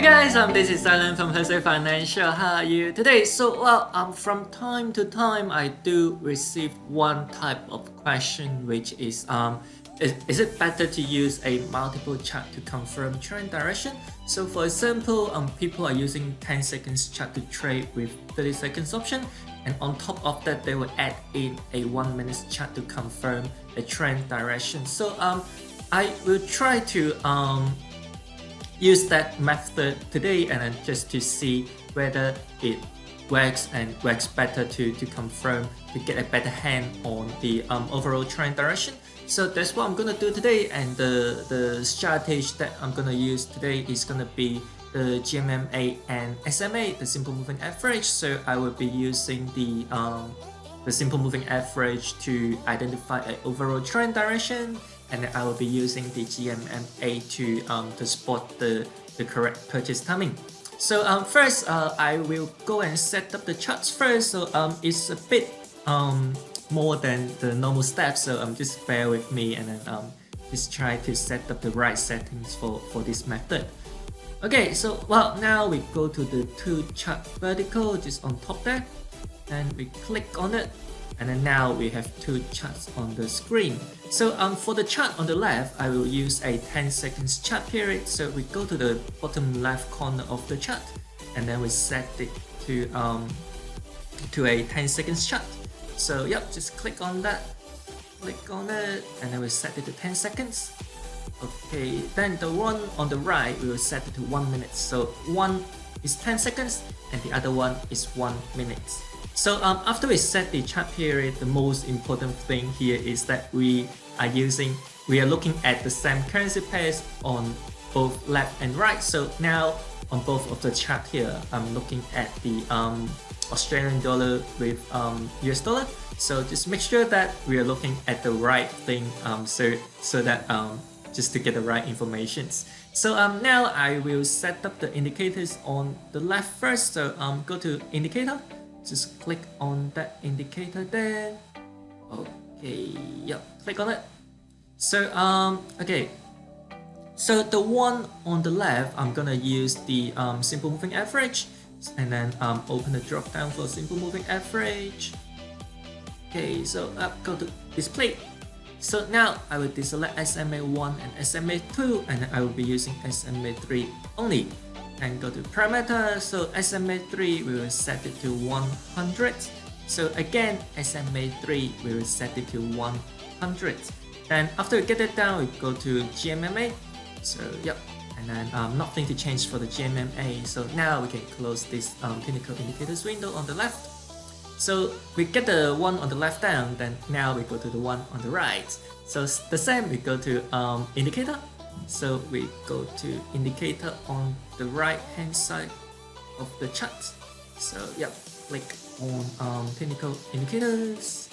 Hi guys, this is Alan from Hirose Financial. How are you today? From time to time I do receive one type of question, which is it better to use a multiple chart to confirm trend direction? So for example, people are using 10 seconds chart to trade with 30 seconds option, and on top of that they will add in a 1 minute chart to confirm a trend direction. I will try to use that method today, and then just to see whether it works and works better to confirm, to get a better hand on the overall trend direction. So that's what I'm gonna do today, and the strategy that I'm gonna use today is gonna be the GMMA and SMA, the simple moving average. So I will be using the simple moving average to identify an overall trend direction, and then I will be using the GMMA to spot the correct purchase timing. So first, I will go and set up the charts first. So it's a bit more than the normal steps. So just bear with me, and then just try to set up the right settings for this method. Okay, so now we go to the two chart vertical just on top there, and we click on it. And then now we have two charts on the screen. So for the chart on the left, I will use a 10 seconds chart period. So we go to the bottom left corner of the chart, and then we set it to a 10 seconds chart. So yep, just click on that, click on it, and then we set it to 10 seconds. Okay, then the one on the right, we will set it to 1 minute. So one is 10 seconds and the other one is 1 minute. So after we set the chart period, the most important thing here is that we are looking at the same currency pairs on both left and right. So now on both of the chart here, I'm looking at the Australian dollar with US dollar. So just make sure that we are looking at the right thing, so that just to get the right information. So now I will set up the indicators on the left first. So go to indicator. Just click on that indicator there. Okay, yep, click on it. So okay, so the one on the left, I'm gonna use the simple moving average, and then open the drop down for simple moving average. Okay, so go to display. So now I will deselect SMA1 and SMA2, and I will be using SMA3 only. And go to parameter. So SMA3 we will set it to 100. So again, SMA3 we will set it to 100. Then after we get it down, we go to GMMA. So yep, and then nothing to change for the GMMA. So now we can close this technical indicators window on the left. So we get the one on the left down, then now we go to the one on the right. So the same, we go to indicator. So we go to indicator on the right hand side of the chart. So yep, click on technical indicators.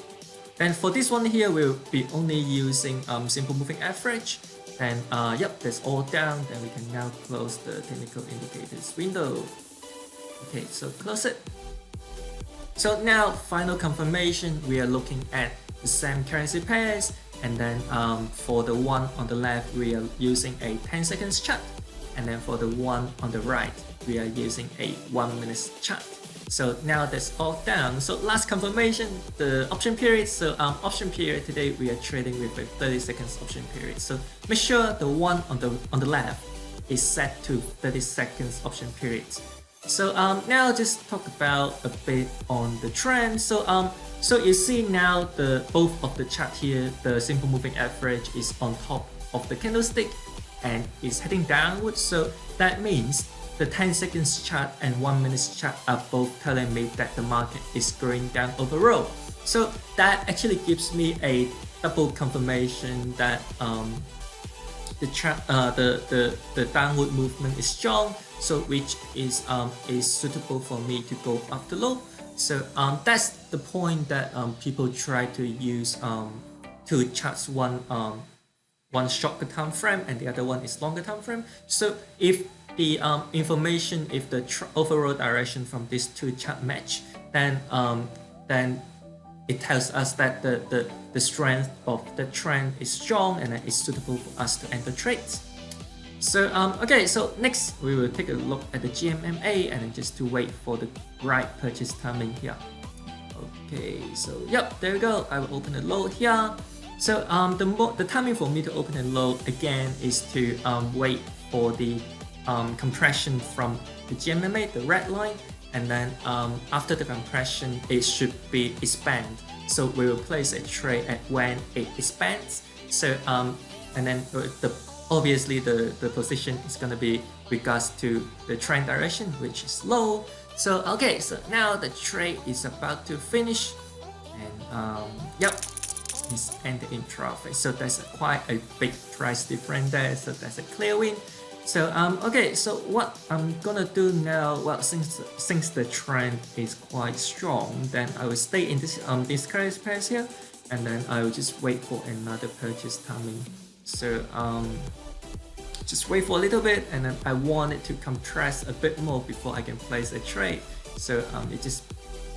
And for this one here, we'll be only using simple moving average. And yep, that's all down. Then we can now close the technical indicators window. Okay, so close it. So now final confirmation, we are looking at the same currency pairs. And then for the one on the left, we are using a 10 seconds chart, and then for the one on the right, we are using a 1 minute chart. So now that's all down. So last confirmation, the option period. So option period today we are trading with a 30 seconds option period. So make sure the one on the left is set to 30 seconds option period. So now just talk about a bit on the trend. So you see now both of the chart here, the simple moving average is on top of the candlestick and is heading downwards. So that means the 10 seconds chart and 1 minute chart are both telling me that the market is going down overall. So that actually gives me a double confirmation that the chart, the downward movement is strong. So which is suitable for me to go up the low. So that's the point that people try to use two charts, one shorter time frame and the other one is longer time frame. So if the information, if the overall direction from these two chart match, then it tells us that the strength of the trend is strong and it's suitable for us to enter trades. So okay, so next we will take a look at the GMMA and then just to wait for the right purchase timing here. Okay, so yep, there we go. I will open the low here. So the timing for me to open the low again is to wait for the compression from the GMMA, the red line, and then after the compression, it should be expand. So we will place a trade at when it expands. So and then obviously the position is going to be regards to the trend direction, which is low. So okay, so now the trade is about to finish, and yep, it's ended in profit. So that's quite a big price difference there. So that's a clear win. So okay, so what I'm gonna do now, well, since the trend is quite strong, then I will stay in this currency pairs here, and then I will just wait for another purchase timing. So just wait for a little bit, and then I want it to compress a bit more before I can place a trade. So it just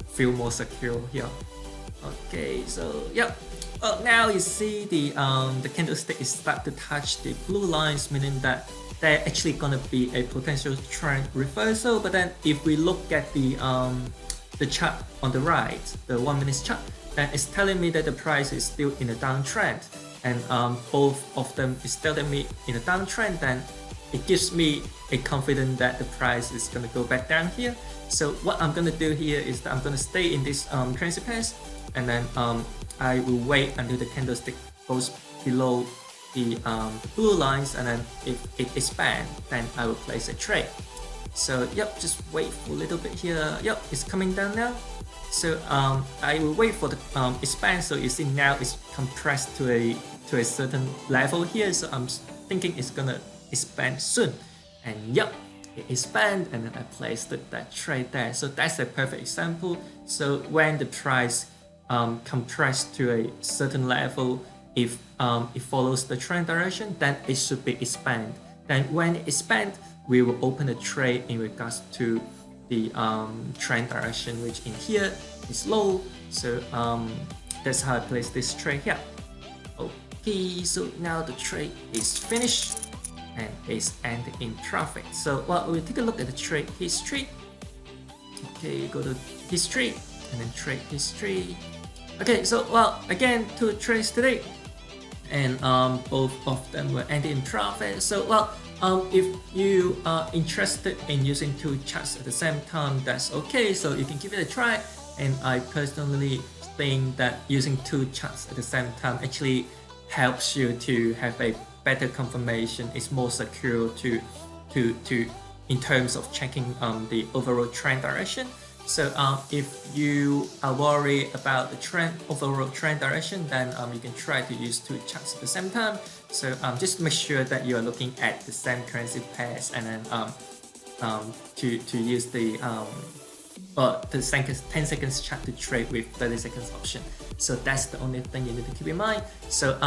feel more secure here. Okay, so yep. Well, now you see the candlestick is start to touch the blue lines, meaning that they're actually gonna be a potential trend reversal. But then if we look at the chart on the right, the 1 minute chart, then it's telling me that the price is still in a downtrend, and both of them is telling me in a downtrend. Then it gives me a confidence that the price is gonna go back down here. So what I'm gonna do here is that I'm gonna stay in this currency pairs, and then I will wait until the candlestick goes below the blue lines, and then if it expands, then I will place a trade. So yep, just wait for a little bit here. Yep, it's coming down now. So I will wait for the expand. So you see now it's compressed to a certain level here. So I'm thinking it's gonna expand soon, and yep, it expand, and then I placed that trade there. So that's a perfect example. So when the price compressed to a certain level, if it follows the trend direction, then it should be expand. Then when it expand, we will open a trade in regards to the trend direction, which in here is low. So that's how I place this trade here. Okay, so now the trade is finished and is ended in profit. So well, we'll take a look at the trade history. Okay, go to history and then trade history. Okay, so well, again, 2 trades today, and both of them were ended in profit. So well, if you are interested in using 2 charts at the same time, that's okay. So you can give it a try. And I personally think that using 2 charts at the same time actually helps you to have a better confirmation. It's more secure to in terms of checking the overall trend direction. So if you are worried about the overall trend direction, then you can try to use 2 charts at the same time. So just make sure that you are looking at the same currency pairs, and then to use the 10 seconds chart to trade with 30 seconds option. So that's the only thing you need to keep in mind. So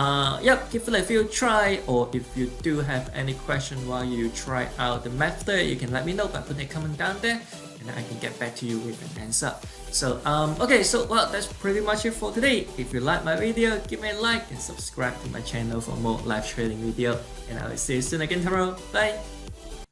yep, give it a few try, or if you do have any question while you try out the method, you can let me know by putting a comment down there, and I can get back to you with an answer. So okay, so well, that's pretty much it for today. If you like my video, give me a like and subscribe to my channel for more live trading video, and I will see you soon again tomorrow. Bye.